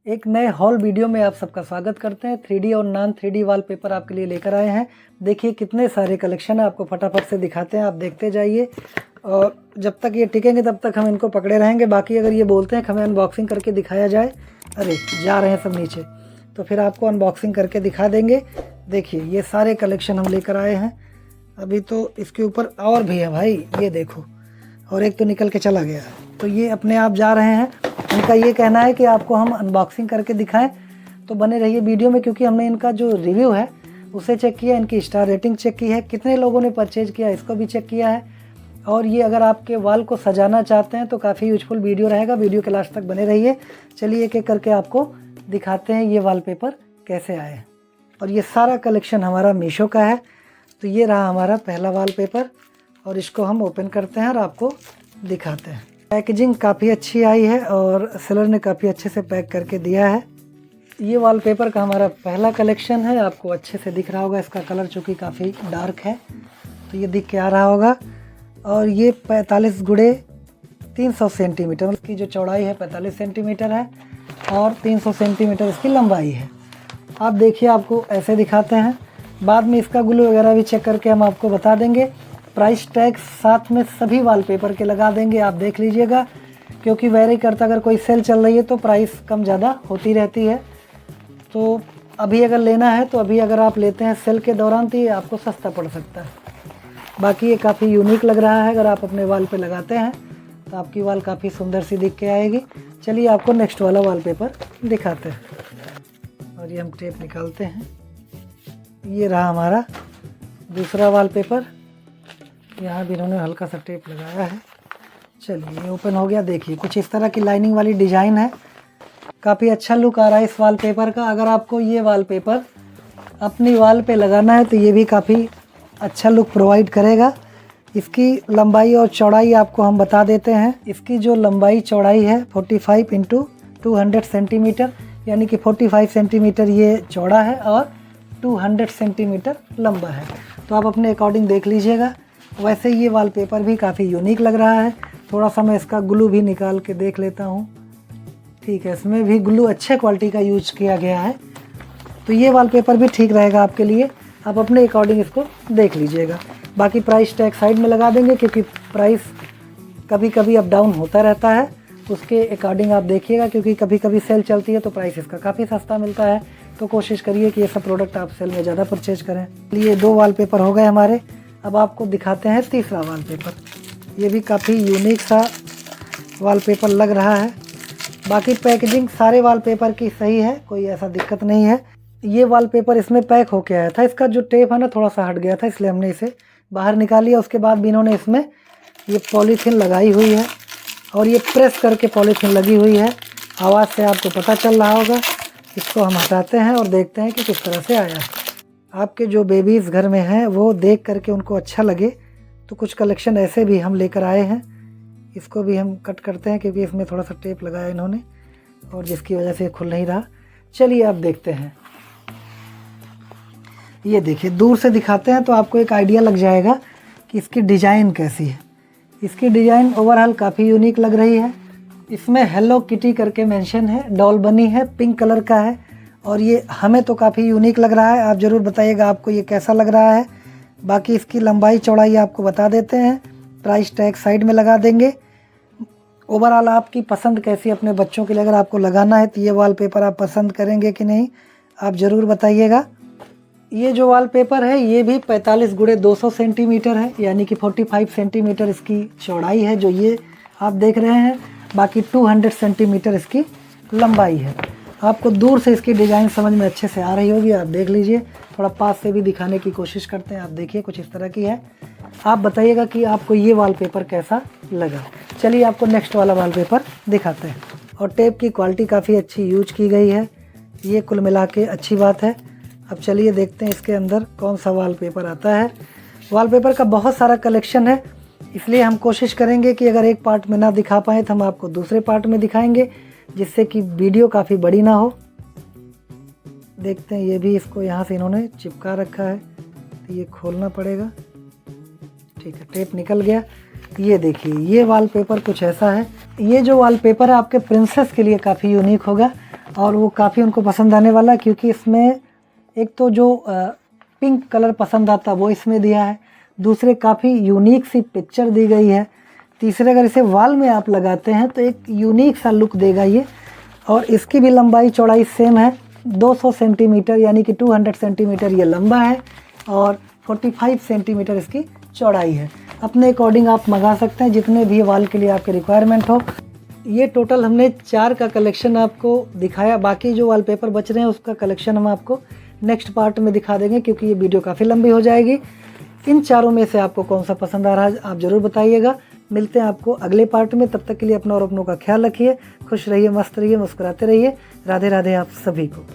एक नए hall video में आप सबका स्वागत करते हैं। 3D और नॉन 3D वॉलपेपर आपके लिए लेकर आए हैं। देखिए कितने सारे कलेक्शन है, आपको फटाफट से दिखाते हैं, आप देखते जाइए और जब तक ये टिकेंगे तब तक हम इनको पकड़े रहेंगे। बाकी अगर ये बोलते हैं कि हमें अनबॉक्सिंग करके दिखाया जाए, अरे जा रहे हैं सब नीचे, तो फिर आपको अनबॉक्सिंग करके दिखा देंगे। देखिए ये सारे कलेक्शन हम लेकर आए हैं। अभी तो इसके ऊपर और भी है भाई, ये देखो, और एक तो निकल के चला गया। तो ये अपने आप जा रहे हैं। इनका ये कहना है कि आपको हम अनबॉक्सिंग करके दिखाएं, तो बने रहिए वीडियो में, क्योंकि हमने इनका जो रिव्यू है उसे चेक किया, इनकी स्टार रेटिंग चेक की है, कितने लोगों ने परचेज किया इसको भी चेक किया है। और ये अगर आपके वाल को सजाना चाहते हैं तो काफ़ी यूजफुल वीडियो रहेगा, वीडियो के लास्ट तक बने रहिए। चलिए एक एक करके आपको दिखाते हैं ये वॉलपेपर कैसे आए हैं। और ये सारा कलेक्शन हमारा मीशो का है। तो ये रहा हमारा पहला वॉलपेपर और इसको हम ओपन करते हैं और आपको दिखाते हैं। पैकेजिंग काफ़ी अच्छी आई है और सेलर ने काफ़ी अच्छे से पैक करके दिया है। ये वॉलपेपर का हमारा पहला कलेक्शन है, आपको अच्छे से दिख रहा होगा, इसका कलर चूँकि काफ़ी डार्क है तो ये दिख के आ रहा होगा। और ये 45 गुणे 300 सेंटीमीटर, इसकी जो चौड़ाई है 45 सेंटीमीटर है और 300 सेंटीमीटर इसकी लंबाई है। आप देखिए, आपको ऐसे दिखाते हैं, बाद में इसका ग्लू वगैरह भी चेक करके हम आपको बता देंगे। प्राइस टैग साथ में सभी वॉलपेपर के लगा देंगे, आप देख लीजिएगा, क्योंकि वेरी करता अगर कोई सेल चल रही है तो प्राइस कम ज़्यादा होती रहती है। तो अभी अगर लेना है तो अभी अगर आप लेते हैं सेल के दौरान तो ये आपको सस्ता पड़ सकता है। बाकी ये काफ़ी यूनिक लग रहा है, अगर आप अपने वाल पे लगाते हैं तो आपकी वाल काफ़ी सुंदर सी दिख के आएगी। चलिए आपको नेक्स्ट वाला वॉलपेपर दिखाते हैं। और ये हम टेप निकालते हैं। ये रहा हमारा दूसरा वॉलपेपर, यहाँ भी इन्होंने हल्का सा टेप लगाया है। चलिए ये ओपन हो गया। देखिए कुछ इस तरह की लाइनिंग वाली डिज़ाइन है, काफ़ी अच्छा लुक आ रहा है इस वॉलपेपर का। अगर आपको ये वॉलपेपर अपनी वाल पे लगाना है तो ये भी काफ़ी अच्छा लुक प्रोवाइड करेगा। इसकी लंबाई और चौड़ाई आपको हम बता देते हैं। इसकी जो लंबाई चौड़ाई है 45 × 200 सेंटीमीटर, यानी कि 45 सेंटीमीटर ये चौड़ा है और 200 सेंटीमीटर लंबा है। तो आप अपने अकॉर्डिंग देख लीजिएगा। वैसे ये वॉलपेपर भी काफ़ी यूनिक लग रहा है। थोड़ा सा मैं इसका ग्लू भी निकाल के देख लेता हूँ। ठीक है, इसमें भी ग्लू अच्छे क्वालिटी का यूज किया गया है। तो ये वॉलपेपर भी ठीक रहेगा आपके लिए, आप अपने अकॉर्डिंग इसको देख लीजिएगा। बाकी प्राइस टैग साइड में लगा देंगे, क्योंकि प्राइस कभी कभी अप डाउन होता रहता है, उसके अकॉर्डिंग आप देखिएगा, क्योंकि कभी कभी सेल चलती है तो प्राइस इसका काफ़ी सस्ता मिलता है। तो कोशिश करिए कि ये सब प्रोडक्ट आप सेल में ज़्यादा परचेज करें। ये 2 वॉलपेपर हो गए हमारे। अब आपको दिखाते हैं तीसरा वॉलपेपर। ये भी काफ़ी यूनिक सा वॉलपेपर लग रहा है। बाकी पैकेजिंग सारे वॉलपेपर की सही है, कोई ऐसा दिक्कत नहीं है। ये वॉलपेपर इसमें पैक होके आया था, इसका जो टेप है ना थोड़ा सा हट गया था, इसलिए हमने इसे बाहर निकाल लिया। उसके बाद भी इन्होंने इसमें ये पॉलीथीन लगाई हुई है और ये प्रेस करके पॉलीथीन लगी हुई है। आवाज़ से आपको पता चल रहा होगा। इसको हम हटाते हैं और देखते हैं कि किस तरह से आया है। आपके जो बेबीज़ घर में हैं वो देख करके उनको अच्छा लगे तो कुछ कलेक्शन ऐसे भी हम लेकर आए हैं। इसको भी हम कट करते हैं, क्योंकि इसमें थोड़ा सा टेप लगाया इन्होंने और जिसकी वजह से खुल नहीं रहा। चलिए आप देखते हैं। ये देखिए, दूर से दिखाते हैं तो आपको एक आइडिया लग जाएगा कि इसकी डिज़ाइन कैसी है। इसकी डिज़ाइन ओवरऑल काफ़ी यूनिक लग रही है। इसमें हेलो किटी करके मेंशन है, डॉल बनी है, पिंक कलर का है और ये हमें तो काफ़ी यूनिक लग रहा है। आप ज़रूर बताइएगा आपको ये कैसा लग रहा है। बाकी इसकी लंबाई चौड़ाई आपको बता देते हैं, प्राइस टैग साइड में लगा देंगे। ओवरऑल आपकी पसंद कैसी, अपने बच्चों के लिए अगर आपको लगाना है तो ये वॉलपेपर आप पसंद करेंगे कि नहीं, आप ज़रूर बताइएगा। ये जो वॉलपेपर है ये भी 45 × 200 सेंटीमीटर है, यानी कि 45 सेंटीमीटर इसकी चौड़ाई है जो ये आप देख रहे हैं। बाकी 200 सेंटीमीटर इसकी लंबाई है। आपको दूर से इसकी डिज़ाइन समझ में अच्छे से आ रही होगी, आप देख लीजिए। थोड़ा पास से भी दिखाने की कोशिश करते हैं। आप देखिए कुछ इस तरह की है। आप बताइएगा कि आपको ये वॉलपेपर कैसा लगा। चलिए आपको नेक्स्ट वाला वॉलपेपर दिखाते हैं। और टेप की क्वालिटी काफ़ी अच्छी यूज की गई है, ये कुल मिला के अच्छी बात है। अब चलिए देखते हैं इसके अंदर कौन सा वॉलपेपर आता है। वॉलपेपर का बहुत सारा कलेक्शन है, इसलिए हम कोशिश करेंगे कि अगर एक पार्ट में ना दिखा पाएँ तो हम आपको दूसरे पार्ट में दिखाएंगे, जिससे कि वीडियो काफ़ी बड़ी ना हो। देखते हैं, ये भी इसको यहाँ से इन्होंने चिपका रखा है तो ये खोलना पड़ेगा। ठीक है, टेप निकल गया। ये देखिए, ये वॉलपेपर कुछ ऐसा है। ये जो वॉलपेपर है आपके प्रिंसेस के लिए काफ़ी यूनिक होगा। और वो काफ़ी उनको पसंद आने वाला, क्योंकि इसमें एक तो जो पिंक कलर पसंद आता वो इसमें दिया है, दूसरे काफ़ी यूनिक सी पिक्चर दी गई है, तीसरे अगर इसे वॉल में आप लगाते हैं तो एक यूनिक सा लुक देगा ये। और इसकी भी लंबाई चौड़ाई सेम है, 200 सेंटीमीटर यानी कि 200 सेंटीमीटर ये लंबा है और 45 सेंटीमीटर इसकी चौड़ाई है। अपने अकॉर्डिंग आप मंगा सकते हैं जितने भी वॉल के लिए आपके रिक्वायरमेंट हो। ये टोटल हमने 4 का कलेक्शन आपको दिखाया, बाकी जो वॉलपेपर बच रहे हैं उसका कलेक्शन हम आपको नेक्स्ट पार्ट में दिखा देंगे, क्योंकि ये वीडियो काफ़ी लंबी हो जाएगी। इन चारों में से आपको कौन सा पसंद आ रहा है आप ज़रूर बताइएगा। मिलते हैं आपको अगले पार्ट में, तब तक के लिए अपना और अपनों का ख्याल रखिए, खुश रहिए, मस्त रहिए, मुस्कुराते रहिए। राधे राधे आप सभी को।